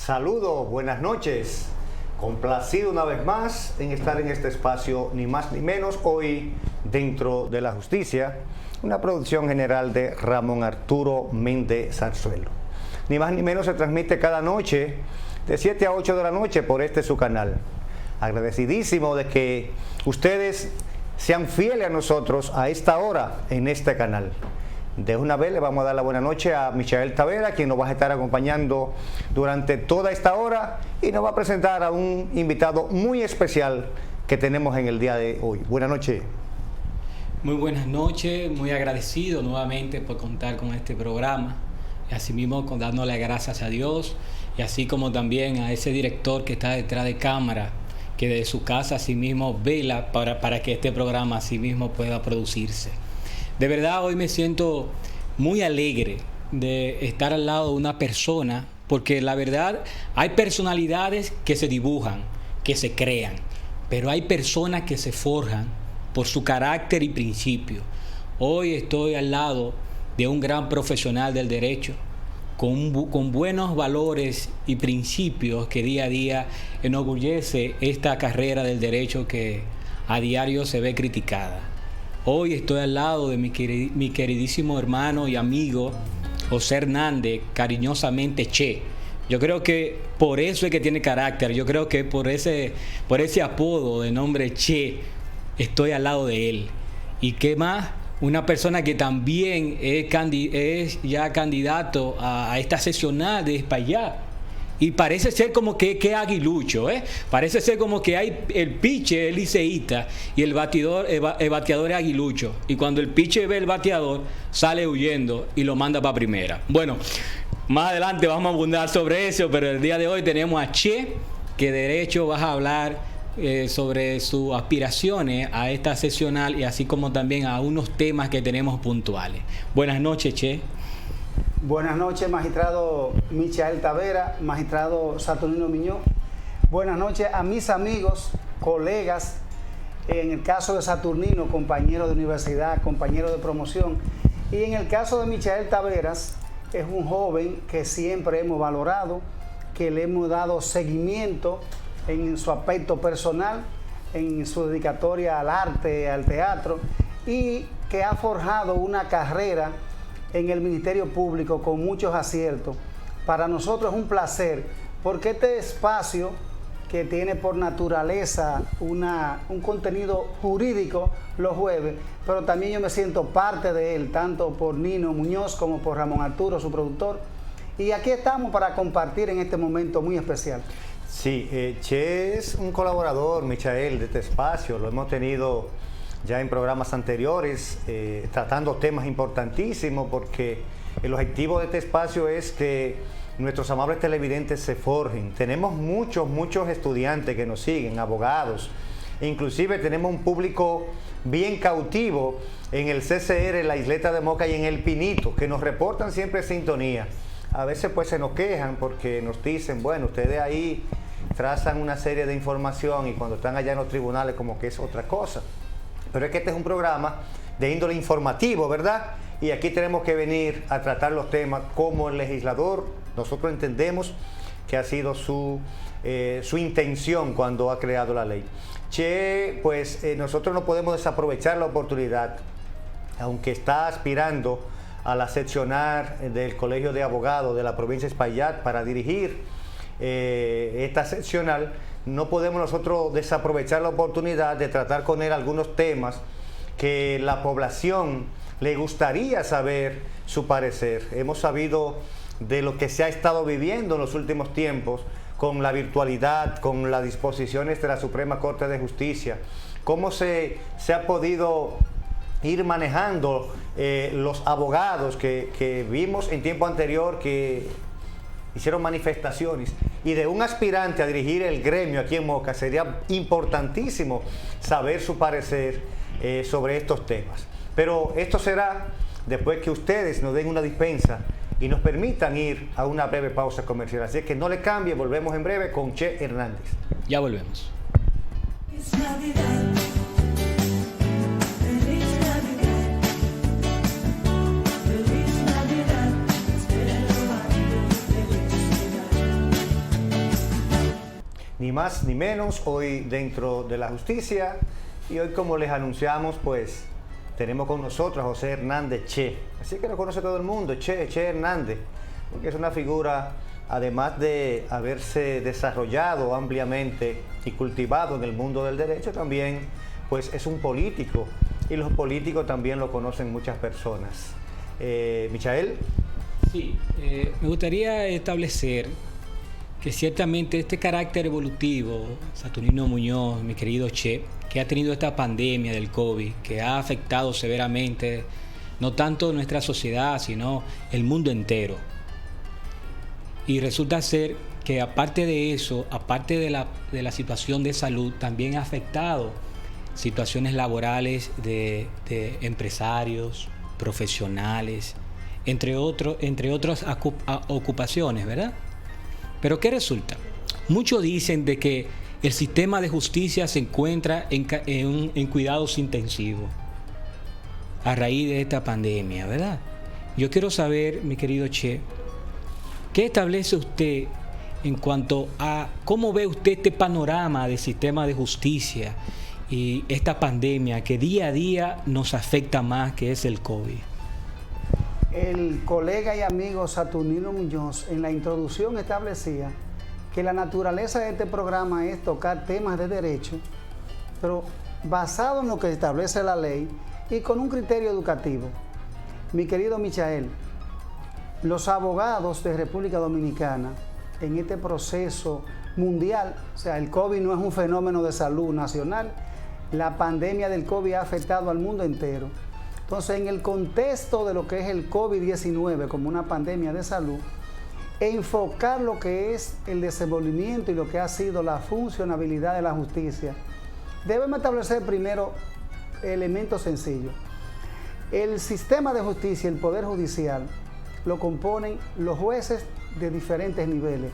Saludos, buenas noches. Complacido una vez más en estar en este espacio, ni más ni menos, hoy dentro de la justicia, una producción general de Ramón Arturo Méndez Zarzuelo. Ni más ni menos se transmite cada noche de 7 a 8 de la noche por su canal. Agradecidísimo de que ustedes sean fieles a nosotros a esta hora en este canal. De una vez le vamos a dar la buena noche a Michael Tavera, quien nos va a estar acompañando durante toda esta hora y nos va a presentar a un invitado muy especial que tenemos en el día de hoy. Buenas noches. Muy buenas noches, muy agradecido nuevamente por contar con este programa y asimismo dándole gracias a Dios y así como también a ese director que está detrás de cámara, que de su casa asimismo vela para que este programa asimismo pueda producirse. De verdad hoy me siento muy alegre de estar al lado de una persona, porque la verdad hay personalidades que se dibujan, que se crean, pero hay personas que se forjan por su carácter y principio. Hoy estoy al lado de un gran profesional del derecho, con buenos valores y principios que día a día enorgullece esta carrera del derecho que a diario se ve criticada. Hoy estoy al lado de mi queridísimo hermano y amigo José Hernández, cariñosamente Che. Yo creo que por eso es que tiene carácter, yo creo que por ese apodo de nombre Che, estoy al lado de él. ¿Y qué más? Una persona que también es ya candidato a esta seccional de Espaillat. Y parece ser como que aguilucho, ¿eh? Parece ser como que hay el pitcher es liceísta y el bateador es aguilucho. Y cuando el pitcher ve el bateador, sale huyendo y lo manda para primera. Bueno, más adelante vamos a abundar sobre eso, pero el día de hoy tenemos a Che, que de derecho vas a hablar sobre sus aspiraciones a esta seccional y así como también a unos temas que tenemos puntuales. Buenas noches, Che. Buenas noches, magistrado Michael Tavera, magistrado Saturnino Miñó. Buenas noches a mis amigos, colegas, en el caso de Saturnino, compañero de universidad, compañero de promoción. Y en el caso de Michael Taveras, es un joven que siempre hemos valorado, que le hemos dado seguimiento en su aspecto personal, en su dedicatoria al arte, al teatro, y que ha forjado una carrera en el Ministerio Público con muchos aciertos. Para nosotros es un placer, porque este espacio que tiene por naturaleza un contenido jurídico los jueves, pero también yo me siento parte de él, tanto por Nino Muñoz como por Ramón Arturo, su productor. Y aquí estamos para compartir en este momento muy especial. Sí, Che es un colaborador, Michael, de este espacio. Lo hemos tenido ya en programas anteriores, tratando temas importantísimos, porque el objetivo de este espacio es que nuestros amables televidentes se forjen. Tenemos muchos estudiantes que nos siguen, abogados, e inclusive tenemos un público bien cautivo en el CCR, en la Isleta de Moca y en El Pinito, que nos reportan siempre sintonía. A veces pues se nos quejan porque nos dicen, bueno, ustedes ahí trazan una serie de información y cuando están allá en los tribunales como que es otra cosa. Pero es que este es un programa de índole informativo, ¿verdad? Y aquí tenemos que venir a tratar los temas como el legislador. Nosotros entendemos que ha sido su intención cuando ha creado la ley. Che, pues nosotros no podemos desaprovechar la oportunidad, aunque está aspirando a la seccional del Colegio de Abogados de la provincia de Espaillat para dirigir esta seccional. No podemos nosotros desaprovechar la oportunidad de tratar con él algunos temas que la población le gustaría saber su parecer. Hemos sabido de lo que se ha estado viviendo en los últimos tiempos con la virtualidad, con las disposiciones de la Suprema Corte de Justicia, cómo se ha podido ir manejando los abogados que vimos en tiempo anterior que hicieron manifestaciones, y de un aspirante a dirigir el gremio aquí en Moca sería importantísimo saber su parecer sobre estos temas. Pero esto será después que ustedes nos den una dispensa y nos permitan ir a una breve pausa comercial. Así que no le cambie, volvemos en breve con Che Hernández. Ya volvemos. Es Navidad. ni más ni menos, hoy dentro de la justicia. Y hoy, como les anunciamos, pues tenemos con nosotros a José Hernández Che. Así que lo conoce todo el mundo, Che Hernández, porque es una figura, además de haberse desarrollado ampliamente y cultivado en el mundo del derecho, también pues es un político, y los políticos también lo conocen muchas personas. Michael. Sí, me gustaría establecer que ciertamente este carácter evolutivo, Saturnino Muñoz, mi querido Che, que ha tenido esta pandemia del COVID, que ha afectado severamente no tanto nuestra sociedad, sino el mundo entero. Y resulta ser que aparte de eso, aparte de la situación de salud, también ha afectado situaciones laborales de empresarios, profesionales, entre otras ocupaciones, ¿verdad? Pero ¿qué resulta? Muchos dicen de que el sistema de justicia se encuentra en cuidados intensivos a raíz de esta pandemia, ¿verdad? Yo quiero saber, mi querido Che, ¿qué establece usted en cuanto a cómo ve usted este panorama del sistema de justicia y esta pandemia que día a día nos afecta más, que es el COVID? El colega y amigo Saturnino Muñoz en la introducción establecía que la naturaleza de este programa es tocar temas de derecho, pero basado en lo que establece la ley y con un criterio educativo. Mi querido Michael, los abogados de República Dominicana en este proceso mundial, o sea, el COVID no es un fenómeno de salud nacional, la pandemia del COVID ha afectado al mundo entero. Entonces, en el contexto de lo que es el COVID-19 como una pandemia de salud, enfocar lo que es el desenvolvimiento y lo que ha sido la funcionabilidad de la justicia, debemos establecer primero elementos sencillos. El sistema de justicia, el Poder Judicial, lo componen los jueces de diferentes niveles.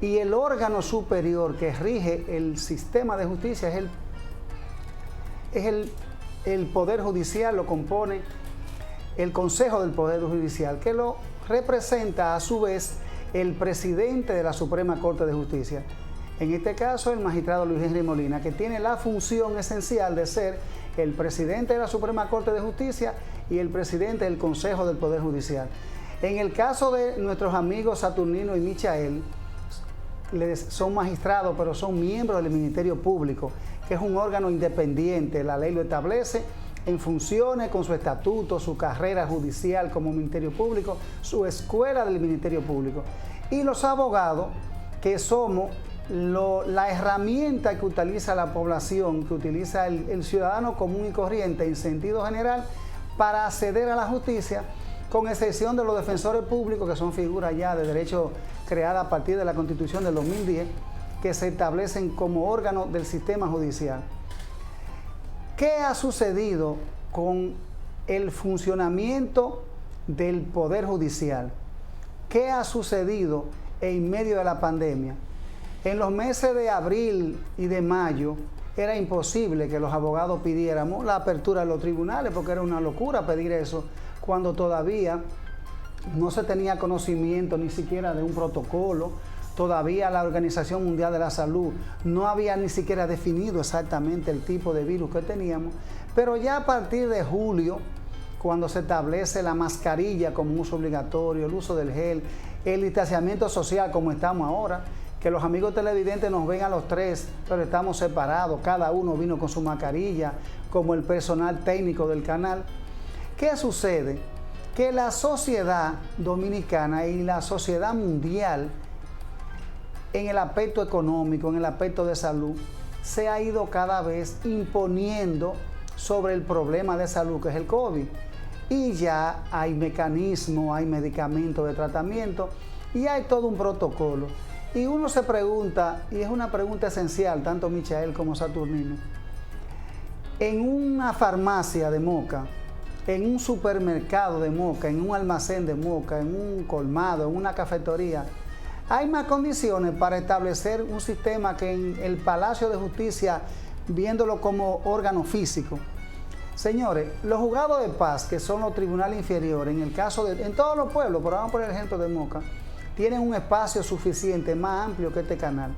Y el órgano superior que rige el sistema de justicia es el Poder Judicial, lo compone el Consejo del Poder Judicial, que lo representa a su vez el presidente de la Suprema Corte de Justicia. En este caso, el magistrado Luis Henry Molina, que tiene la función esencial de ser el presidente de la Suprema Corte de Justicia y el presidente del Consejo del Poder Judicial. En el caso de nuestros amigos Saturnino y Michael, son magistrados, pero son miembros del Ministerio Público, que es un órgano independiente. La ley lo establece en funciones con su estatuto, su carrera judicial como Ministerio Público, su escuela del Ministerio Público. Y los abogados, que somos la herramienta que utiliza la población, que utiliza el ciudadano común y corriente en sentido general para acceder a la justicia, con excepción de los defensores públicos, que son figuras ya de derecho creadas a partir de la Constitución del 2010, que se establecen como órgano del sistema judicial. ¿Qué ha sucedido con el funcionamiento del Poder Judicial? ¿Qué ha sucedido en medio de la pandemia? En los meses de abril y de mayo era imposible que los abogados pidiéramos la apertura de los tribunales, porque era una locura pedir eso cuando todavía no se tenía conocimiento ni siquiera de un protocolo. Todavía la Organización Mundial de la Salud no había ni siquiera definido exactamente el tipo de virus que teníamos, pero ya a partir de julio, cuando se establece la mascarilla como uso obligatorio, el uso del gel, el distanciamiento social como estamos ahora, que los amigos televidentes nos ven a los tres, pero estamos separados, cada uno vino con su mascarilla, como el personal técnico del canal. ¿Qué sucede? Que la sociedad dominicana y la sociedad mundial, en el aspecto económico, en el aspecto de salud, se ha ido cada vez imponiendo sobre el problema de salud que es el COVID. Y ya hay mecanismos, hay medicamentos de tratamiento y hay todo un protocolo. Y uno se pregunta, y es una pregunta esencial, tanto Michael como Saturnino, en una farmacia de Moca, en un supermercado de Moca, en un almacén de Moca, en un colmado, en una cafetería, hay más condiciones para establecer un sistema que en el Palacio de Justicia, viéndolo como órgano físico. Señores, los juzgados de paz, que son los tribunales inferiores, en todos los pueblos, pero vamos por el ejemplo de Moca, tienen un espacio suficiente, más amplio que este canal.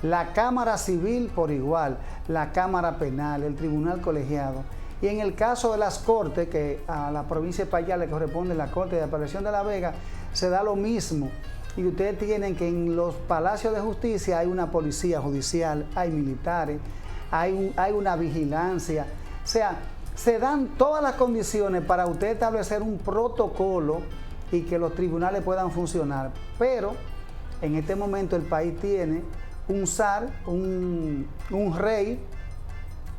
la Cámara Civil por igual, la Cámara Penal, el Tribunal Colegiado. Y en el caso de las Cortes, que a la provincia de Payá le corresponde la Corte de Apelación de La Vega, se da lo mismo. Y ustedes tienen que en los palacios de justicia hay una policía judicial, hay militares, hay una vigilancia. O sea, se dan todas las condiciones para usted establecer un protocolo y que los tribunales puedan funcionar. Pero en este momento el país tiene un zar, un rey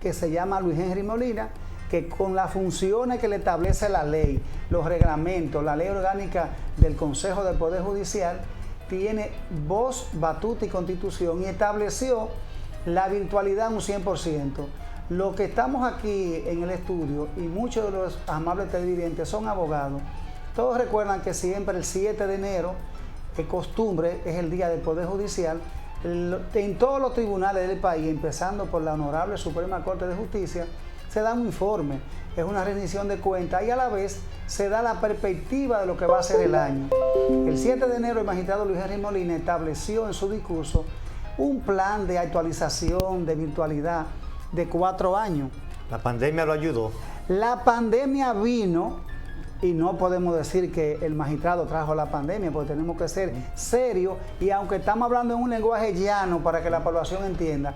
que se llama Luis Henry Molina, que con las funciones que le establece la ley, los reglamentos, la ley orgánica del Consejo del Poder Judicial, tiene voz, batuta y constitución, y estableció la virtualidad un 100%. Lo que estamos aquí en el estudio, y muchos de los amables televidentes son abogados, todos recuerdan que siempre el 7 de enero, de costumbre, es el Día del Poder Judicial, en todos los tribunales del país, empezando por la Honorable Suprema Corte de Justicia, se da un informe, es una rendición de cuentas y a la vez se da la perspectiva de lo que va a ser el año. El 7 de enero el magistrado Luis Henry Molina estableció en su discurso un plan de actualización, de virtualidad de 4 años. La pandemia lo ayudó. La pandemia vino, y no podemos decir que el magistrado trajo la pandemia, porque tenemos que ser serios, y aunque estamos hablando en un lenguaje llano para que la población entienda,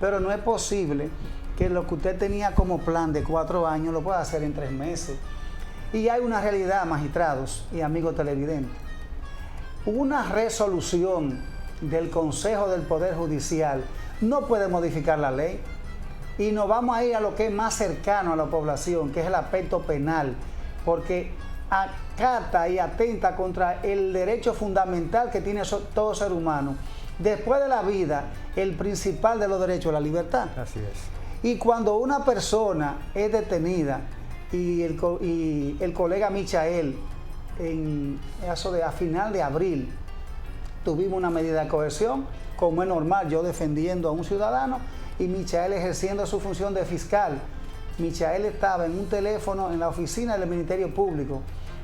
pero no es posible que lo que usted tenía como plan de 4 años lo pueda hacer en 3 meses. Y hay una realidad, magistrados y amigos televidentes. Una resolución del Consejo del Poder Judicial no puede modificar la ley. Y nos vamos a ir a lo que es más cercano a la población, que es el aspecto penal, porque acata y atenta contra el derecho fundamental que tiene todo ser humano. Después de la vida, el principal de los derechos es la libertad. Así es. Y cuando una persona es detenida, y el colega Michael, a final de abril, tuvimos una medida de coerción, como es normal, yo defendiendo a un ciudadano y Michael ejerciendo su función de fiscal. Michael estaba en un teléfono en la oficina del Ministerio Público.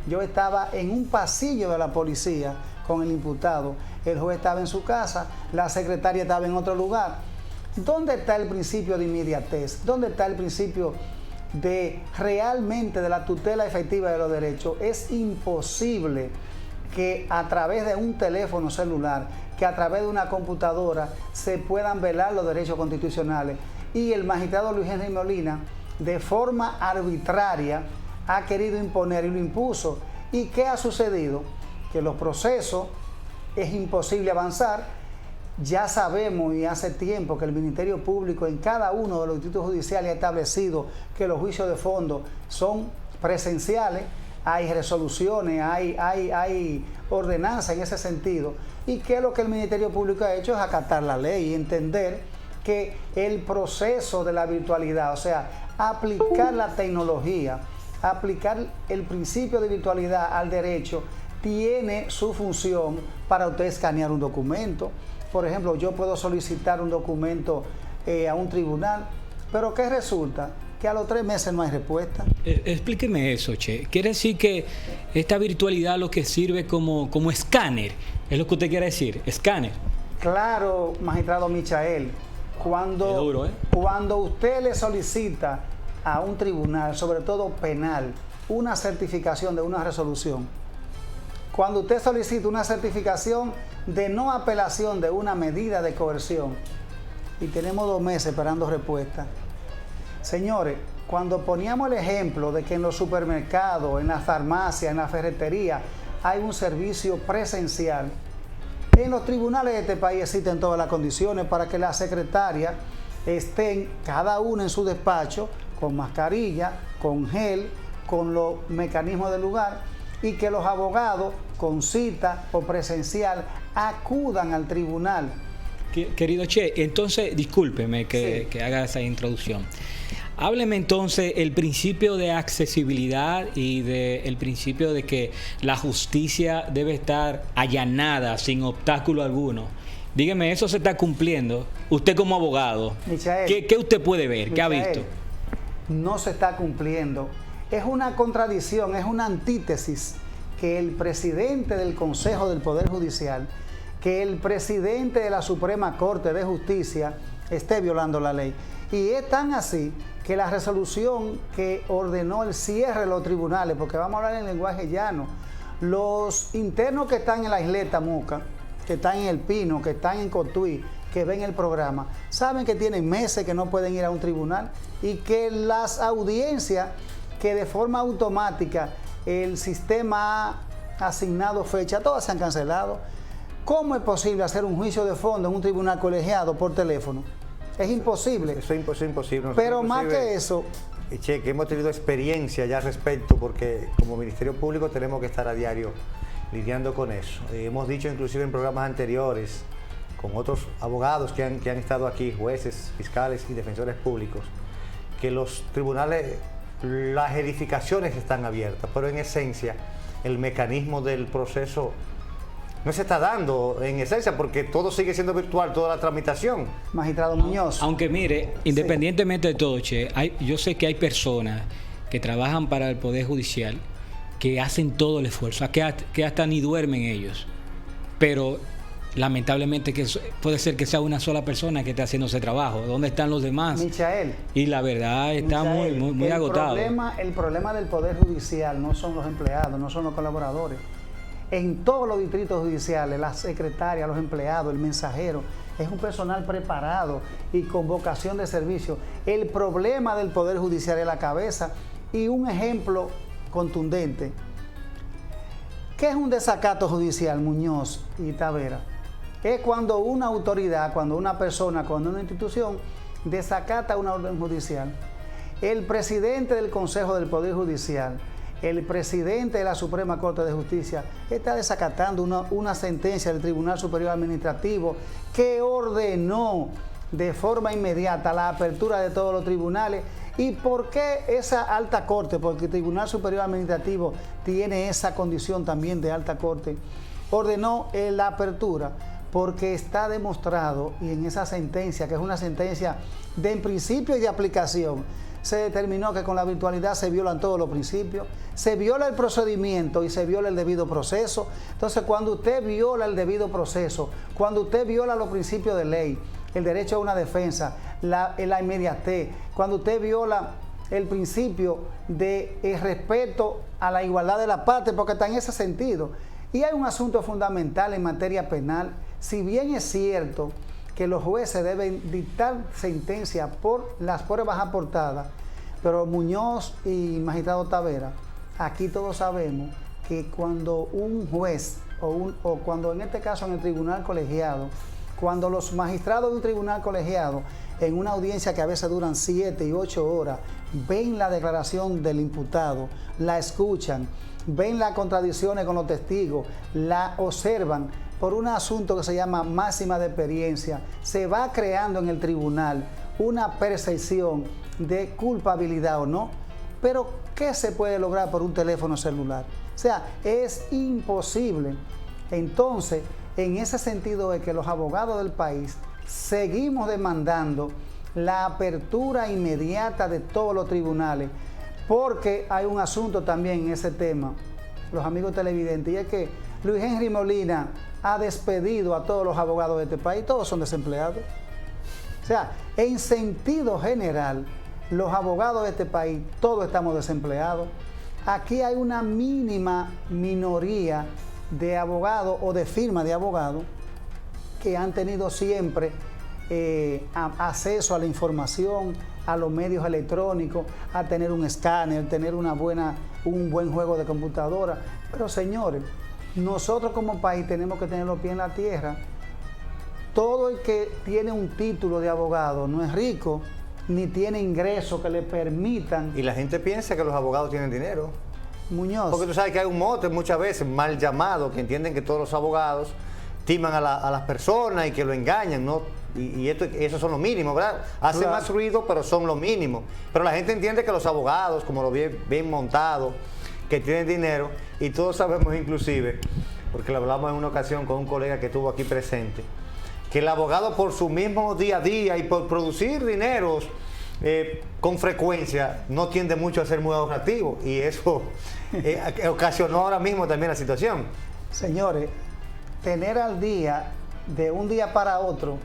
Yo estaba en un pasillo de la policía con el imputado. El juez estaba en su casa, la secretaria estaba en otro lugar. ¿Dónde está el principio de inmediatez? ¿Dónde está el principio de realmente de la tutela efectiva de los derechos? Es imposible que a través de un teléfono celular, que a través de una computadora se puedan velar los derechos constitucionales. Y el magistrado Luis Henry Molina, de forma arbitraria, ha querido imponer y lo impuso. ¿Y qué ha sucedido? Que los procesos es imposible avanzar. Ya sabemos y hace tiempo que el Ministerio Público en cada uno de los distritos judiciales ha establecido que los juicios de fondo son presenciales, hay resoluciones, hay ordenanzas en ese sentido. Y que lo que el Ministerio Público ha hecho es acatar la ley y entender que el proceso de la virtualidad, o sea, aplicar la tecnología, aplicar el principio de virtualidad al derecho, tiene su función para usted escanear un documento. Por ejemplo, yo puedo solicitar un documento a un tribunal, pero ¿qué resulta? Que a los 3 meses no hay respuesta. Explíqueme eso, Che. ¿Quiere decir que esta virtualidad lo que sirve como escáner? ¿Es lo que usted quiere decir? ¿Escáner? Claro, magistrado Michael. Cuando usted le solicita a un tribunal, sobre todo penal, una certificación de una resolución, cuando usted solicita una certificación de no apelación de una medida de coerción, y tenemos 2 meses esperando respuesta. Señores, cuando poníamos el ejemplo de que en los supermercados, en las farmacias, en la ferretería, hay un servicio presencial, en los tribunales de este país existen todas las condiciones para que las secretarias estén cada una en su despacho, con mascarilla, con gel, con los mecanismos del lugar, y que los abogados con cita o presencial acudan al tribunal. Querido Che, entonces discúlpeme que haga esa introducción. Hábleme entonces el principio de accesibilidad y el principio de que la justicia debe estar allanada sin obstáculo alguno. Dígame, ¿eso se está cumpliendo? Usted como abogado, Michael, ¿qué usted puede ver? Michael, ¿Qué ha visto? No se está cumpliendo. Es una contradicción, es una antítesis que el presidente del Consejo del Poder Judicial, que el presidente de la Suprema Corte de Justicia esté violando la ley. Y es tan así que la resolución que ordenó el cierre de los tribunales, porque vamos a hablar en lenguaje llano, los internos que están en la isleta Moca, que están en El Pino, que están en Cotuí, que ven el programa, saben que tienen meses que no pueden ir a un tribunal y que las audiencias que de forma automática el sistema ha asignado fecha, todas se han cancelado. ¿Cómo es posible hacer un juicio de fondo en un tribunal colegiado por teléfono? Es imposible. Eso es imposible. Pero más que eso... Che, que hemos tenido experiencia ya al respecto, porque como Ministerio Público tenemos que estar a diario lidiando con eso. Hemos dicho inclusive en programas anteriores, con otros abogados que han estado aquí, jueces, fiscales y defensores públicos, que los tribunales, las edificaciones están abiertas, pero en esencia el mecanismo del proceso no se está dando en esencia, porque todo sigue siendo virtual, toda la tramitación. Magistrado Muñoz. Aunque mire, independientemente de todo, Che, yo sé que hay personas que trabajan para el Poder Judicial que hacen todo el esfuerzo, que hasta ni duermen ellos, pero lamentablemente puede ser que sea una sola persona que esté haciendo ese trabajo. ¿Dónde están los demás? Michael. Y la verdad está muy agotado. El problema del Poder Judicial no son los empleados, no son los colaboradores. En todos los distritos judiciales, las secretarias, los empleados, el mensajero, es un personal preparado y con vocación de servicio. El problema del Poder Judicial es la cabeza. Y un ejemplo contundente. ¿Qué es un desacato judicial, Muñoz y Tavera? Es cuando una autoridad, cuando una persona, cuando una institución desacata una orden judicial. El presidente del Consejo del Poder Judicial, el presidente de la Suprema Corte de Justicia está desacatando una sentencia del Tribunal Superior Administrativo que ordenó de forma inmediata la apertura de todos los tribunales. ¿Y por qué esa alta corte? Porque el Tribunal Superior Administrativo tiene esa condición también de alta corte. Ordenó la apertura porque está demostrado, y en esa sentencia, que es una sentencia de en principio y de aplicación, se determinó que con la virtualidad se violan todos los principios, se viola el procedimiento y se viola el debido proceso. Entonces, cuando usted viola el debido proceso, cuando usted viola los principios de ley, el derecho a una defensa, la inmediatez, cuando usted viola el principio de respeto a la igualdad de la parte, porque está en ese sentido. Y hay un asunto fundamental en materia penal. Si bien es cierto que los jueces deben dictar sentencia por las pruebas aportadas, pero Muñoz y magistrado Tavera, aquí todos sabemos que cuando un juez o cuando en este caso en el tribunal colegiado, cuando los magistrados de un tribunal colegiado en una audiencia que a veces duran 7 y 8 horas, ven la declaración del imputado, la escuchan, ven las contradicciones con los testigos, la observan por un asunto que se llama máxima de experiencia, se va creando en el tribunal una percepción de culpabilidad o no. Pero ¿qué se puede lograr por un teléfono celular? O sea, es imposible. Entonces, en ese sentido es que los abogados del país seguimos demandando la apertura inmediata de todos los tribunales, porque hay un asunto también en ese tema, los amigos televidentes, y es que Luis Henry Molina ha despedido a todos los abogados de este país, todos son desempleados. O sea, en sentido general, los abogados de este país, todos estamos desempleados. Aquí hay una mínima minoría de abogados o de firmas de abogados que han tenido siempre acceso a la información, a los medios electrónicos, a tener un escáner, tener un buen juego de computadora. Pero señores, nosotros como país tenemos que tener los pies en la tierra. Todo el que tiene un título de abogado no es rico, ni tiene ingresos que le permitan. Y la gente piensa que los abogados tienen dinero. Muñoz. Porque tú sabes que hay un mote muchas veces mal llamado, que entienden que todos los abogados timan a las personas y que lo engañan, ¿no? Y eso son los mínimos, ¿verdad? Hace Claro. más ruido, pero son los mínimos. Pero la gente entiende que los abogados, como lo bien montados, que tienen dinero, y todos sabemos inclusive, porque lo hablamos en una ocasión con un colega que estuvo aquí presente, que el abogado por su mismo día a día y por producir dineros con frecuencia no tiende mucho a ser muy ahorrativo, y eso ocasionó ahora mismo también la situación. Señores, tener al día de un día para otro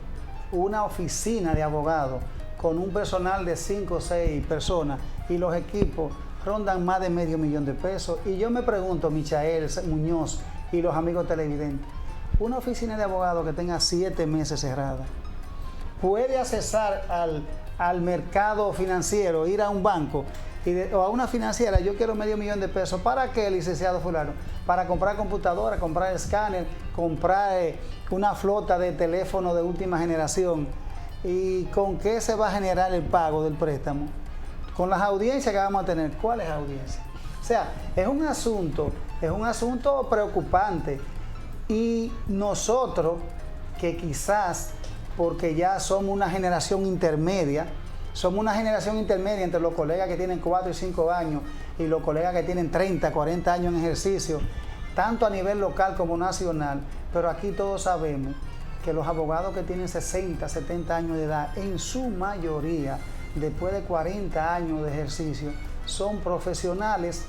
una oficina de abogados con un personal de 5 o 6 personas y los equipos rondan más de $500,000 de pesos. Y yo me pregunto, Michael Muñoz y los amigos televidentes, una oficina de abogados que tenga 7 meses cerrada, ¿puede accesar al mercado financiero, ir a un banco o a una financiera? Yo quiero $500,000 de pesos. ¿Para qué, licenciado fulano? Para comprar computadora, comprar escáner, comprar una flota de teléfono de última generación. ¿Y con qué se va a generar el pago del préstamo? Con las audiencias que vamos a tener. ¿Cuáles audiencias? O sea, es un asunto preocupante. Y nosotros, que quizás, porque ya somos una generación intermedia entre los colegas que tienen 4 y 5 años y los colegas que tienen 30, 40 años en ejercicio, tanto a nivel local como nacional, pero aquí todos sabemos que los abogados que tienen 60, 70 años de edad, en su mayoría, después de 40 años de ejercicio, son profesionales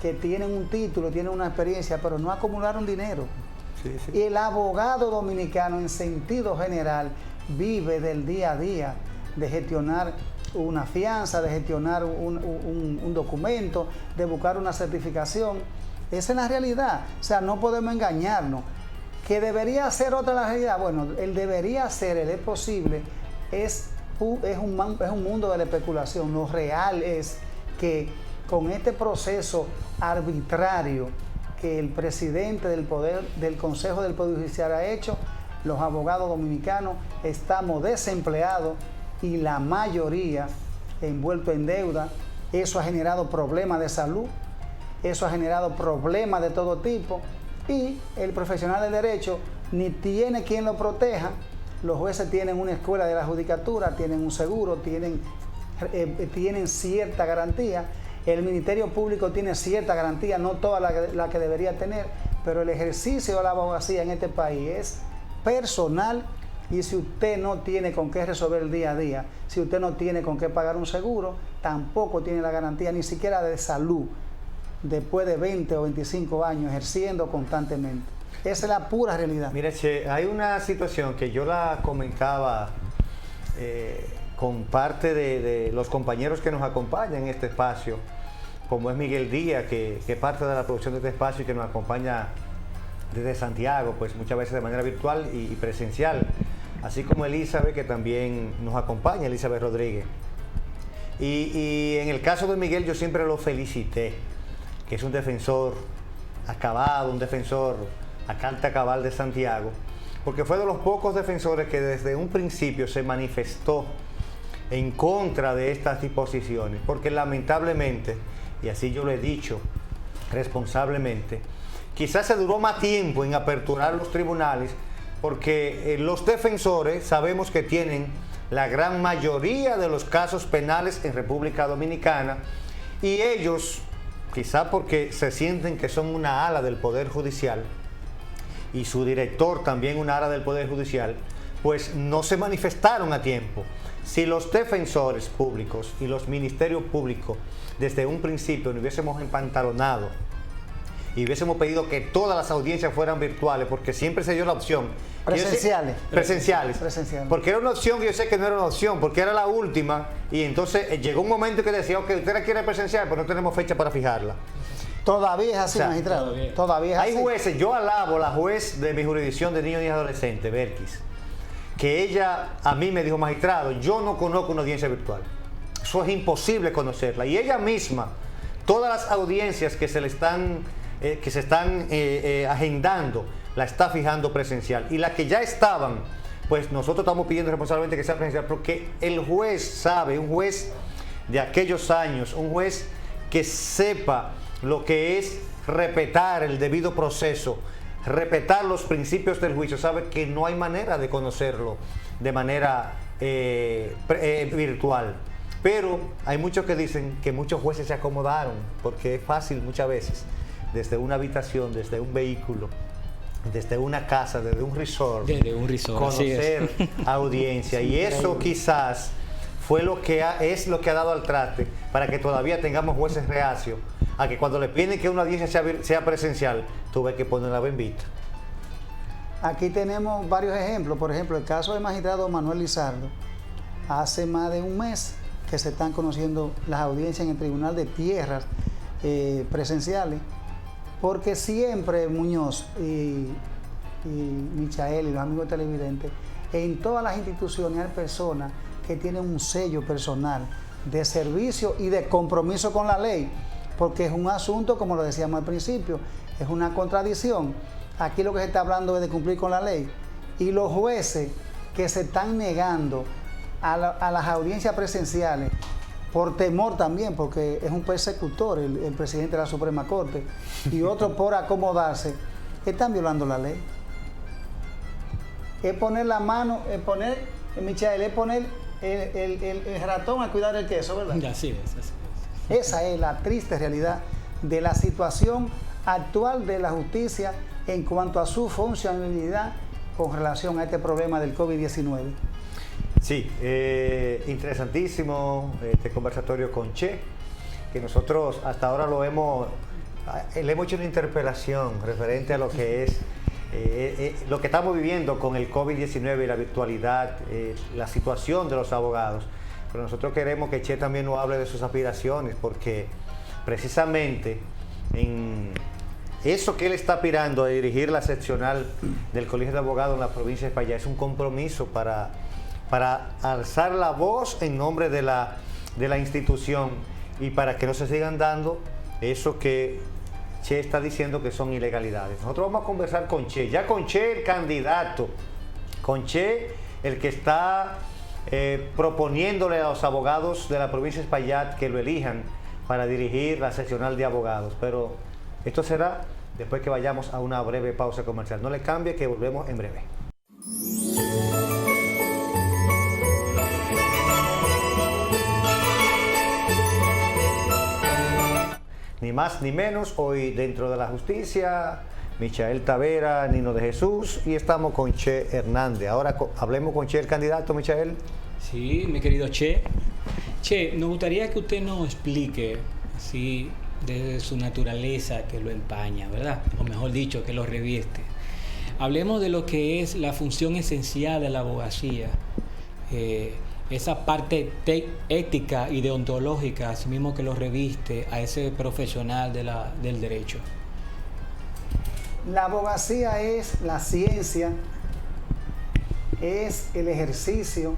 que tienen un título, tienen una experiencia, pero no acumularon dinero. Sí, sí. Y el abogado dominicano, en sentido general, vive del día a día, de gestionar una fianza, de gestionar un documento, de buscar una certificación. Esa es la realidad. O sea, no podemos engañarnos. ¿Que debería ser otra la realidad? Bueno, el debería ser, el es posible, es un mundo de la especulación. Lo real es que con este proceso arbitrario que el presidente del Consejo del Poder Judicial ha hecho, los abogados dominicanos estamos desempleados y la mayoría envuelto en deuda. Eso ha generado problemas de salud, eso ha generado problemas de todo tipo, y el profesional del derecho ni tiene quien lo proteja. Los jueces tienen una escuela de la judicatura, tienen un seguro, tienen cierta garantía. El Ministerio Público tiene cierta garantía, no toda la que debería tener, pero el ejercicio de la abogacía en este país es personal. Y si usted no tiene con qué resolver el día a día, si usted no tiene con qué pagar un seguro, tampoco tiene la garantía ni siquiera de salud después de 20 o 25 años ejerciendo constantemente. Esa es la pura realidad. Mira, Che, hay una situación que yo la comentaba con parte de los compañeros que nos acompañan en este espacio, como es Miguel Díaz, que es parte de la producción de este espacio y que nos acompaña desde Santiago, pues muchas veces de manera virtual y presencial, así como Elizabeth, que también nos acompaña, Elizabeth Rodríguez. Y en el caso de Miguel, yo siempre lo felicité, que es un defensor acabado, un defensor a carta cabal de Santiago, porque fue de los pocos defensores que desde un principio se manifestó en contra de estas disposiciones, porque lamentablemente, y así yo lo he dicho responsablemente, quizás se duró más tiempo en aperturar los tribunales, porque los defensores sabemos que tienen la gran mayoría de los casos penales en República Dominicana, y ellos, quizá porque se sienten que son una ala del Poder Judicial, y su director también una ala del Poder Judicial, pues no se manifestaron a tiempo. Si los defensores públicos y los ministerios públicos desde un principio nos hubiésemos empantalonado y hubiésemos pedido que todas las audiencias fueran virtuales, porque siempre se dio la opción. Presenciales. Presenciales. Porque era una opción que yo sé que no era una opción, porque era la última, y entonces llegó un momento que decía, ok, usted la quiere presencial, pero no tenemos fecha para fijarla. Todavía es así, magistrado. Todavía es así. Hay jueces, yo alabo a la juez de mi jurisdicción de niños y adolescentes, Berkis, que ella a mí me dijo, magistrado, yo no conozco una audiencia virtual. Eso es imposible conocerla. Y ella misma, todas las audiencias que se están agendando, la está fijando presencial. Y las que ya estaban, pues nosotros estamos pidiendo responsablemente que sea presencial, porque el juez sabe, un juez de aquellos años, un juez que sepa lo que es respetar el debido proceso, respetar los principios del juicio, sabe que no hay manera de conocerlo de manera virtual. Pero hay muchos que dicen que muchos jueces se acomodaron, porque es fácil muchas veces, desde una habitación, desde un vehículo, desde una casa, desde un resort, conocer audiencia. Y eso quizás fue lo que es lo que ha dado al traste para que todavía tengamos jueces reacios a que cuando le piden que una audiencia sea presencial, tuve que poner la bembita. Aquí tenemos varios ejemplos. Por ejemplo, el caso del magistrado Manuel Lizardo. Hace más de un mes que se están conociendo las audiencias en el Tribunal de Tierras presenciales, porque siempre Muñoz y Michael y los amigos televidentes, en todas las instituciones hay personas que tienen un sello personal de servicio y de compromiso con la ley, porque es un asunto, como lo decíamos al principio, es una contradicción. Aquí lo que se está hablando es de cumplir con la ley, y los jueces que se están negando a las audiencias presenciales por temor también, porque es un persecutor el presidente de la Suprema Corte, y otros por acomodarse, están violando la ley. Es poner la mano, Michael, es poner el ratón a cuidar el queso, ¿verdad? Así es. Esa es la triste realidad de la situación actual de la justicia en cuanto a su funcionalidad con relación a este problema del COVID-19. Sí, interesantísimo este conversatorio con Che, que nosotros hasta ahora le hemos hecho una interpelación referente a lo que es lo que estamos viviendo con el COVID-19 y la virtualidad, la situación de los abogados. Pero nosotros queremos que Che también nos hable de sus aspiraciones, porque precisamente en eso que él está aspirando a dirigir la seccional del Colegio de Abogados en la provincia de Espaillat es un compromiso para alzar la voz en nombre de la institución y para que no se sigan dando eso que Che está diciendo que son ilegalidades. Nosotros vamos a conversar con Che, ya con Che el candidato, con Che el que está proponiéndole a los abogados de la provincia de Espaillat que lo elijan para dirigir la seccional de abogados. Pero esto será después que vayamos a una breve pausa comercial. No le cambie, que volvemos en breve. Ni más ni menos, hoy dentro de la justicia, Michael Tavera, Nino de Jesús, y estamos con Che Hernández. Ahora hablemos con Che, el candidato, Michael. Sí, mi querido Che. Che, nos gustaría que usted nos explique, así, desde su naturaleza que lo empaña, ¿verdad? O mejor dicho, que lo revierte. Hablemos de lo que es la función esencial de la abogacía. Esa parte ética y deontológica, así mismo que lo reviste a ese profesional del derecho. La abogacía es la ciencia, es el ejercicio,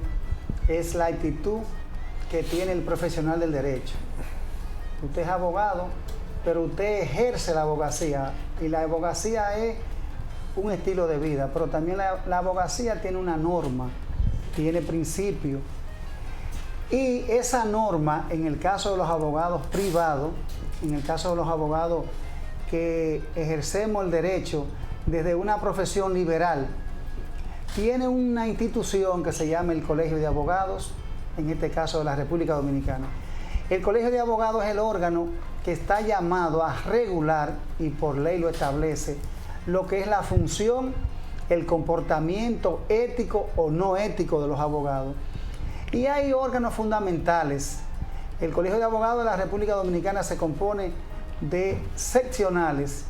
es la actitud que tiene el profesional del derecho. Usted es abogado, pero usted ejerce la abogacía, y la abogacía es un estilo de vida, pero también la abogacía tiene una norma, tiene principios. Y esa norma, en el caso de los abogados privados, en el caso de los abogados que ejercemos el derecho desde una profesión liberal, tiene una institución que se llama el Colegio de Abogados, en este caso de la República Dominicana. El Colegio de Abogados es el órgano que está llamado a regular, y por ley lo establece, lo que es la función, el comportamiento ético o no ético de los abogados. Y hay órganos fundamentales. El Colegio de Abogados de la República Dominicana se compone de seccionales.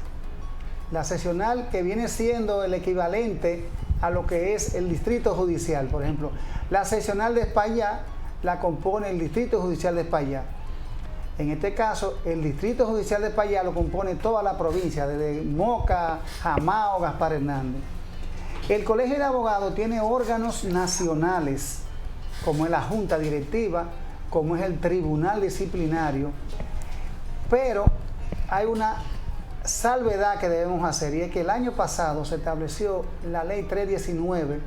La seccional, que viene siendo el equivalente a lo que es el distrito judicial. Por ejemplo, la seccional de Espaillat la compone el distrito judicial de Espaillat. En este caso, el distrito judicial de Espaillat lo compone toda la provincia, desde Moca, Jamao, Gaspar Hernández. El Colegio de Abogados tiene órganos nacionales, como es la Junta Directiva, como es el Tribunal Disciplinario, pero hay una salvedad que debemos hacer, y es que el año pasado se estableció la Ley 319,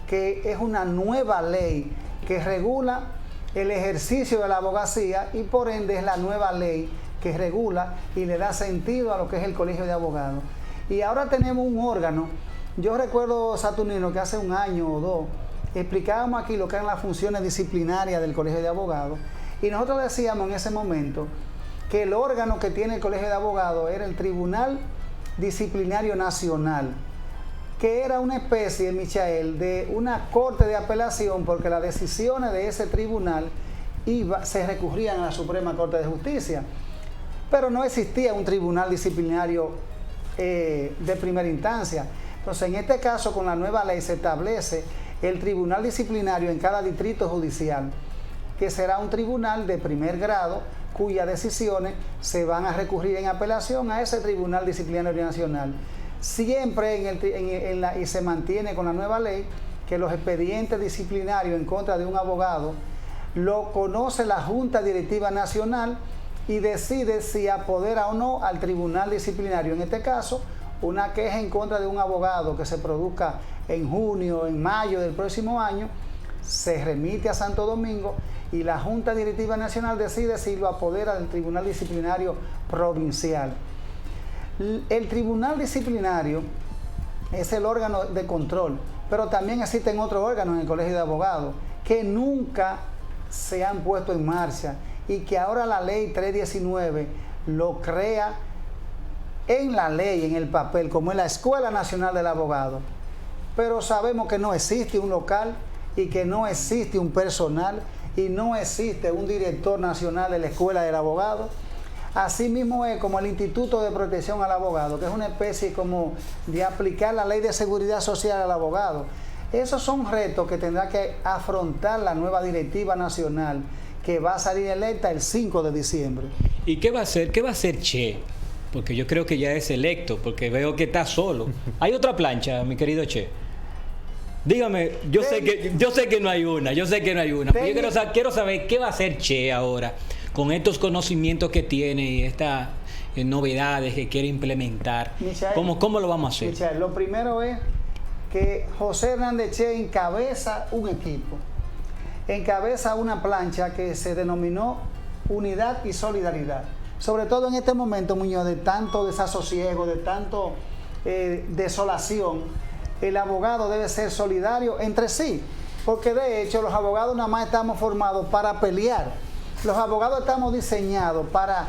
que es una nueva ley que regula el ejercicio de la abogacía, y por ende es la nueva ley que regula y le da sentido a lo que es el Colegio de Abogados. Y ahora tenemos un órgano. Yo recuerdo, Saturnino, que hace un año o dos explicábamos aquí lo que eran las funciones disciplinarias del Colegio de Abogados, y nosotros decíamos en ese momento que el órgano que tiene el Colegio de Abogados era el Tribunal Disciplinario Nacional, que era una especie, Michael, de una corte de apelación, porque las decisiones de ese tribunal se recurrían a la Suprema Corte de Justicia, pero no existía un tribunal disciplinario de primera instancia. Entonces, en este caso, con la nueva ley se establece el tribunal disciplinario en cada distrito judicial, que será un tribunal de primer grado cuyas decisiones se van a recurrir en apelación a ese tribunal disciplinario nacional. Siempre y se mantiene con la nueva ley que los expedientes disciplinarios en contra de un abogado lo conoce la Junta Directiva Nacional y decide si apodera o no al tribunal disciplinario. En este caso, una queja en contra de un abogado que se produzca en junio, en mayo del próximo año, se remite a Santo Domingo y la Junta Directiva Nacional decide si lo apodera del Tribunal Disciplinario Provincial. El Tribunal Disciplinario es el órgano de control, pero también existen otros órganos en el Colegio de Abogados que nunca se han puesto en marcha y que ahora la ley 319 lo crea en la ley, en el papel, como es la Escuela Nacional del Abogado. Pero sabemos que no existe un local y que no existe un personal y no existe un director nacional de la Escuela del Abogado. Así mismo es como el Instituto de Protección al Abogado, que es una especie como de aplicar la ley de seguridad social al abogado. Esos son retos que tendrá que afrontar la nueva directiva nacional que va a salir electa el 5 de diciembre. ¿Y qué va a hacer? ¿Qué va a hacer Che? Porque yo creo que ya es electo, porque veo que está solo. ¿Hay otra plancha, mi querido Che? Dígame, yo sé que no hay una, pero yo quiero saber qué va a hacer Che ahora con estos conocimientos que tiene y estas novedades que quiere implementar. Michael, ¿Cómo lo vamos a hacer? Michael, lo primero es que José Hernández Che encabeza un equipo, encabeza una plancha que se denominó Unidad y Solidaridad. Sobre todo en este momento, Muñoz, de tanto desasosiego, de tanto desolación, el abogado debe ser solidario entre sí, porque de hecho los abogados nada más estamos formados para pelear. Los abogados estamos diseñados para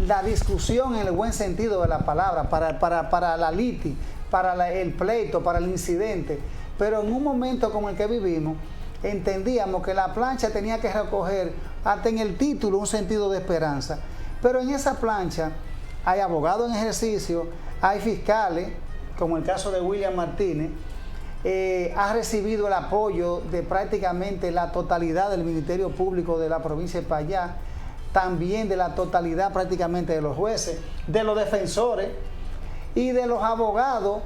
la discusión en el buen sentido de la palabra, para la liti, para el pleito, para el incidente. Pero en un momento como el que vivimos, entendíamos que la plancha tenía que recoger hasta en el título un sentido de esperanza. Pero en esa plancha hay abogados en ejercicio, hay fiscales, como el caso de William Martínez, ha recibido el apoyo de prácticamente la totalidad del Ministerio Público de la provincia de Payá, también de la totalidad prácticamente de los jueces, de los defensores y de los abogados.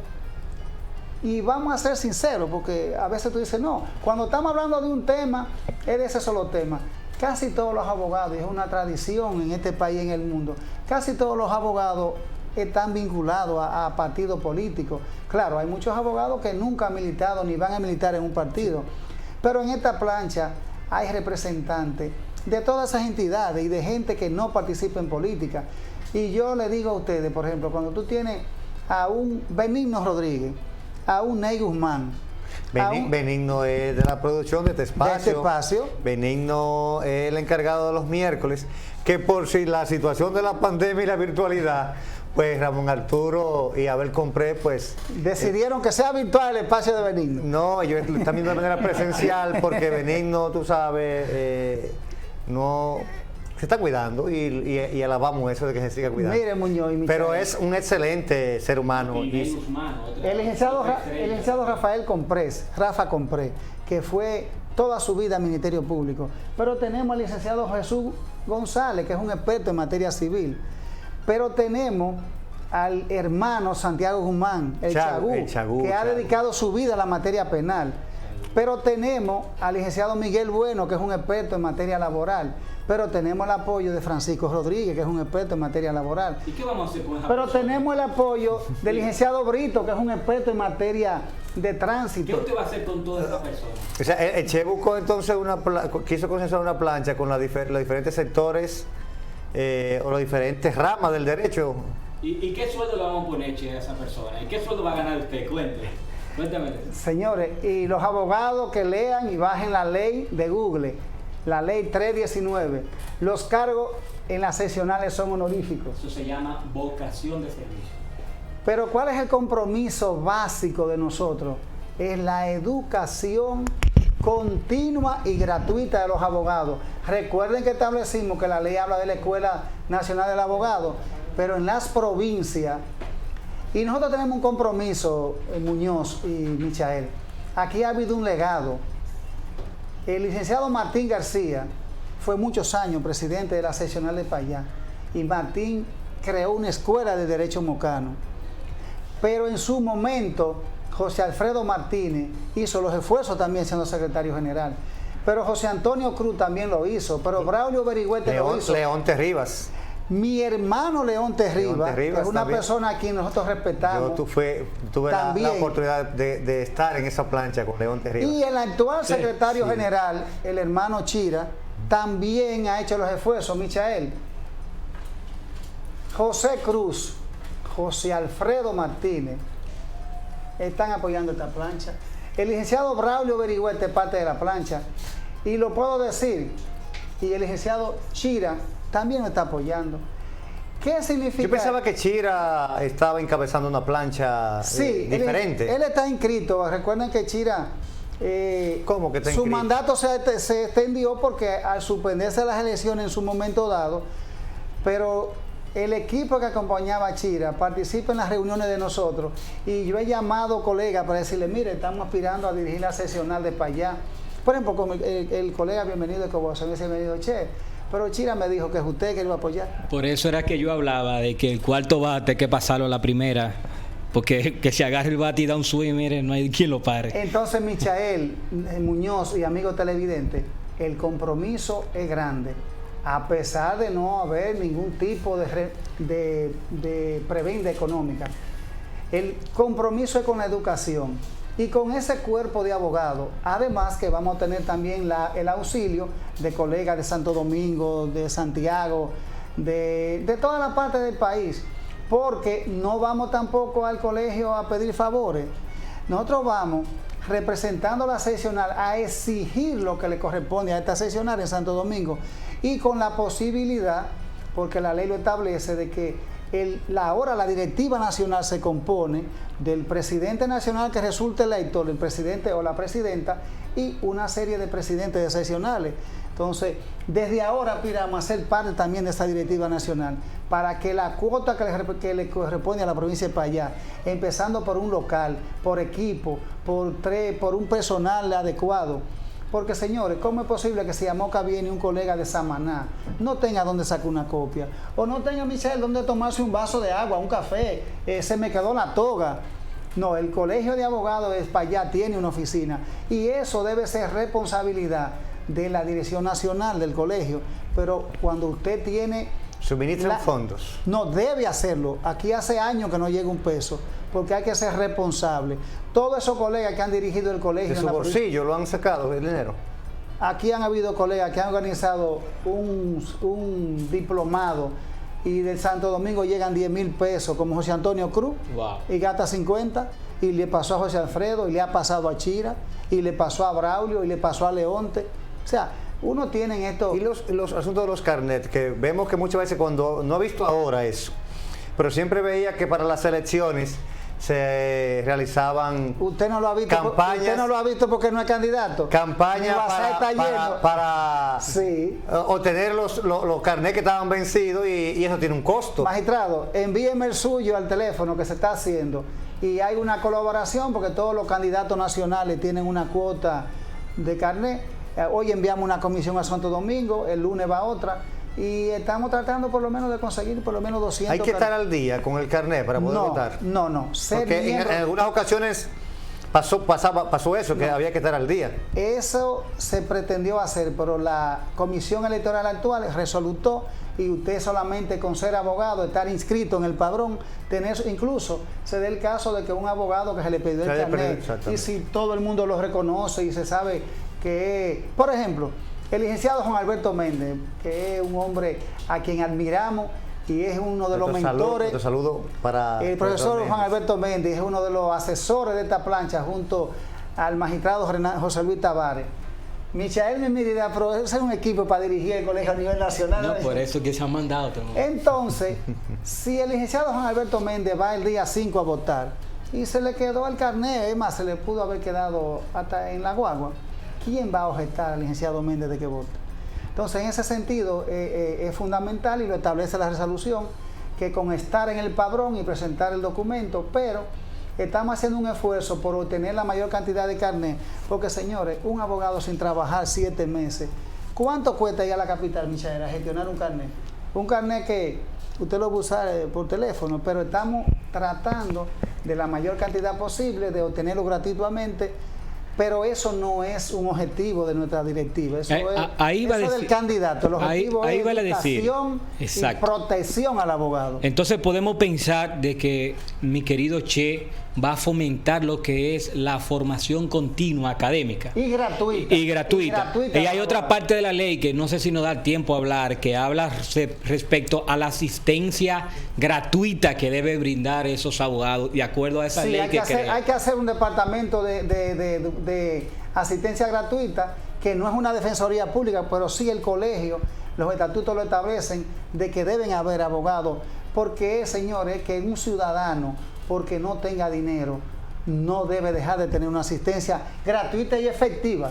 Y vamos a ser sinceros, porque a veces tú dices, no, cuando estamos hablando de un tema, es de ese solo tema. Casi todos los abogados, y es una tradición en este país y en el mundo, casi todos los abogados están vinculados a partidos políticos. Claro, hay muchos abogados que nunca han militado ni van a militar en un partido, pero en esta plancha hay representantes de todas esas entidades y de gente que no participa en política. Y yo le digo a ustedes, por ejemplo, cuando tú tienes a un Benigno Rodríguez, a un Ney Guzmán, Benigno es de la producción de este espacio. Benigno es el encargado de los miércoles, que por si la situación de la pandemia y la virtualidad, pues Ramón Arturo y Abel Compré, pues decidieron que sea virtual el espacio de Benigno. No, ellos están viendo de manera presencial porque Benigno, tú sabes, no se está cuidando y alabamos eso de que se siga cuidando. Mire, Muñoz y Michael, pero es un excelente ser humano. El licenciado Rafael Comprés, Rafa Compré, que fue toda su vida Ministerio Público. Pero tenemos al licenciado Jesús González, que es un experto en materia civil. Pero tenemos al hermano Santiago Guzmán, el Chagú, que ha dedicado su vida a la materia penal. Pero tenemos al licenciado Miguel Bueno, que es un experto en materia laboral. Pero tenemos el apoyo de Francisco Rodríguez, que es un experto en materia laboral. ¿Y qué vamos a hacer con esa Pero persona? tenemos el apoyo del licenciado Brito, que es un experto en materia de tránsito. ¿Qué usted va a hacer con todas esas personas? O sea, el Che buscó entonces quiso consensuar una plancha con los diferentes sectores o las diferentes ramas del derecho. ¿Y qué sueldo le vamos a poner, Che, a esa persona? ¿Y qué sueldo va a ganar usted? Cuéntame. Señores, y los abogados que lean y bajen la ley de Google, la ley 319, los cargos en las seccionales son honoríficos. Eso se llama vocación de servicio. Pero ¿cuál es el compromiso básico de nosotros? Es la educación continua y gratuita de los abogados. Recuerden que establecimos que la ley habla de la Escuela Nacional del Abogado, pero en las provincias Y nosotros tenemos un compromiso, Muñoz y Michael. Aquí ha habido un legado. El licenciado Martín García fue muchos años presidente de la seccional de Payá. Y Martín creó una escuela de derecho mocano. Pero en su momento, José Alfredo Martínez hizo los esfuerzos también siendo secretario general. Pero José Antonio Cruz también lo hizo. Pero Braulio Berigüete lo hizo. Leonte Rivas. Mi hermano Leonte Rivas, que es una también. persona a quien nosotros respetamos. Yo tuve la oportunidad de estar en esa plancha con Leonte Rivas. Y el actual secretario general, el hermano Chira, también ha hecho los esfuerzos. Michael, José Cruz, José Alfredo Martínez están apoyando esta plancha. El licenciado Braulio Berigüete es parte de la plancha. Y lo puedo decir. Y el licenciado Chira también lo está apoyando. ¿Qué significa? Yo pensaba que Chira estaba encabezando una plancha diferente. Él está inscrito. Recuerden que Chira, ¿cómo que está su inscrito? mandato se extendió porque al suspenderse las elecciones en su momento dado, pero el equipo que acompañaba a Chira participa en las reuniones de nosotros y yo he llamado colegas para decirle, mire, estamos aspirando a dirigir la seccional de Payá. Por ejemplo, como el colega bienvenido de Cobo, se me dijo, che, pero Chira me dijo que es usted que lo iba a apoyar. Por eso era que yo hablaba de que el cuarto bate hay que pasarlo a la primera, porque que se agarre el bate y da un swing, mire, no hay quien lo pare. Entonces, Michael Muñoz y amigo televidente, el compromiso es grande, a pesar de no haber ningún tipo de prebenda económica. El compromiso es con la educación. Y con ese cuerpo de abogados, además que vamos a tener también el auxilio de colegas de Santo Domingo, de Santiago, de toda la parte del país, porque no vamos tampoco al colegio a pedir favores. Nosotros vamos representando la seccional a exigir lo que le corresponde a esta seccional en Santo Domingo y con la posibilidad, porque la ley lo establece, de que ahora la directiva nacional se compone del presidente nacional que resulte electo, el presidente o la presidenta y una serie de presidentes de seccionales. Entonces, desde ahora aspiramos a ser parte también de esta directiva nacional para que la cuota que le corresponde a la provincia de Payá, empezando por un local, por equipo, por un personal adecuado. Porque, señores, ¿cómo es posible que si a Moca viene un colega de Samaná no tenga dónde sacar una copia? O no tenga, Michelle, dónde tomarse un vaso de agua, un café, se me quedó la toga. No, el colegio de abogados de Payá tiene una oficina y eso debe ser responsabilidad de la dirección nacional del colegio. Pero cuando usted tiene... Suministran fondos. No, debe hacerlo. Aquí hace años que no llega un peso, porque hay que ser responsable. Todos esos colegas que han dirigido el colegio... De su bolsillo lo han sacado el dinero. Aquí han habido colegas que han organizado un diplomado y del Santo Domingo llegan 10,000 pesos, como José Antonio Cruz, Wow. y gasta 50, y le pasó a José Alfredo, y le ha pasado a Chira, y le pasó a Braulio, y le pasó a Leonte. O sea, uno tiene en esto... Y los asuntos de los carnets, que vemos que muchas veces cuando, no he visto ahora eso, pero siempre veía que para las elecciones se realizaban Usted no lo ha visto, campañas, usted no lo ha visto porque no es candidato. campañas para sí. obtener los carnets que estaban vencidos y eso tiene un costo. Magistrado, envíeme el suyo al teléfono que se está haciendo y hay una colaboración porque todos los candidatos nacionales tienen una cuota de carnet. Hoy enviamos una comisión a Santo Domingo, el lunes va otra y estamos tratando por lo menos de conseguir por lo menos 200. Hay que estar al día con el carnet para poder votar. No. Porque en algunas ocasiones pasó eso, que había que estar al día. Eso se pretendió hacer, pero la comisión electoral actual resolutó y usted solamente con ser abogado, estar inscrito en el padrón, tener, incluso se da el caso de que un abogado que se le pidió el carnet y si todo el mundo lo reconoce y se sabe que, por ejemplo, el licenciado Juan Alberto Méndez, que es un hombre a quien admiramos y es uno de los mentores. Te saludo para el profesor Juan Alberto Méndez es uno de los asesores de esta plancha junto al magistrado José Luis Tavares. Michael me dirá, pero ese es un equipo para dirigir el colegio a nivel nacional. No, por eso que se han mandado. Entonces, si el licenciado Juan Alberto Méndez va el día 5 a votar y se le quedó el carnet, es más, se le pudo haber quedado hasta en la guagua, ¿quién va a objetar al licenciado Méndez de que vote? Entonces, en ese sentido, es fundamental y lo establece la resolución que con estar en el padrón y presentar el documento, pero estamos haciendo un esfuerzo por obtener la mayor cantidad de carnet, porque señores, un abogado sin trabajar 7 meses, ¿cuánto cuesta ir a la capital, Michael, a gestionar un carnet? Un carnet que usted lo va a usar por teléfono, pero estamos tratando de la mayor cantidad posible de obtenerlo gratuitamente, pero eso no es un objetivo de nuestra directiva. Eso es del candidato. El objetivo es educación y protección al abogado. Entonces podemos pensar de que mi querido Che va a fomentar lo que es la formación continua académica. Y gratuita. Y gratuita. Y hay otra parte de la ley que no sé si nos da tiempo a hablar, que habla respecto a la asistencia gratuita que debe brindar esos abogados, de acuerdo a esa ley hay que hacer un departamento de asistencia gratuita, que no es una defensoría pública, pero sí el colegio, los estatutos lo establecen, de que deben haber abogados, porque señores, que un ciudadano, porque no tenga dinero, no debe dejar de tener una asistencia gratuita y efectiva.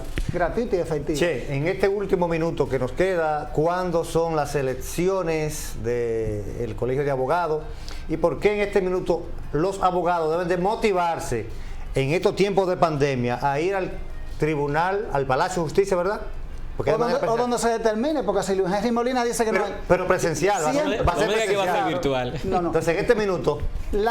Che, en este último minuto que nos queda, ¿cuándo son las elecciones del Colegio de Abogados? ¿Y por qué en este minuto los abogados deben de motivarse en estos tiempos de pandemia a ir al tribunal, al Palacio de Justicia, verdad? O donde se determine, porque si Luis Henry Molina dice que pero presencial, va a ser presencial. Que va a ser virtual. No. Entonces, en este minuto,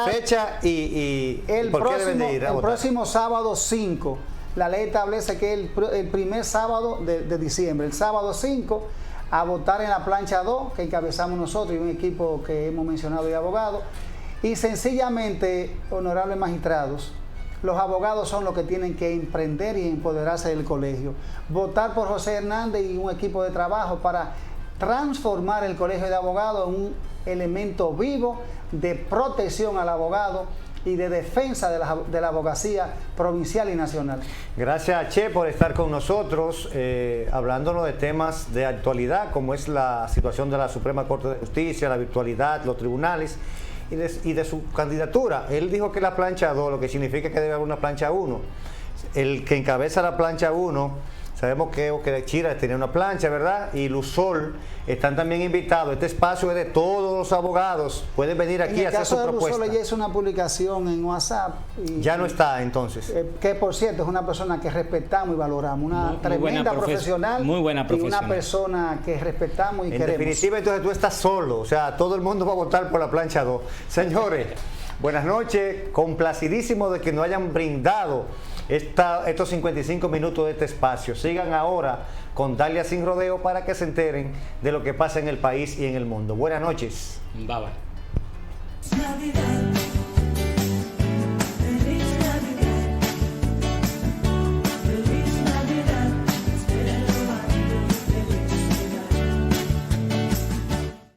fecha y ¿por qué deben de ir a votar? El próximo sábado 5, la ley establece que el primer sábado de diciembre, el sábado 5, a votar en la plancha 2, que encabezamos nosotros y un equipo que hemos mencionado de abogados. Y sencillamente, honorables magistrados, los abogados son los que tienen que emprender y empoderarse del colegio. Votar por José Hernández y un equipo de trabajo para transformar el Colegio de Abogados en un elemento vivo de protección al abogado y de defensa de la abogacía provincial y nacional. Gracias, Che, por estar con nosotros, hablándonos de temas de actualidad, como es la situación de la Suprema Corte de Justicia, la virtualidad, los tribunales, y de su candidatura. Él dijo que la plancha 2, lo que significa que debe haber una plancha 1. El que encabeza la plancha 1, sabemos que Chira tenía una plancha, ¿verdad? Y Luzol están también invitados. Este espacio es de todos los abogados. Pueden venir aquí a hacer su propuesta. En el caso de Luzol, ella hizo una publicación en WhatsApp. Ya no está, entonces. Que, por cierto, es una persona que respetamos y valoramos. Una tremenda profesional. Muy buena profesional. Y una persona que respetamos y queremos. En definitiva, entonces tú estás solo. O sea, todo el mundo va a votar por la plancha 2. Señores, buenas noches. Complacidísimo de que nos hayan brindado estos 55 minutos de este espacio. Sigan ahora con Dalia Sin Rodeo para que se enteren de lo que pasa en el país y en el mundo. Buenas noches. Bye bye. Navidad.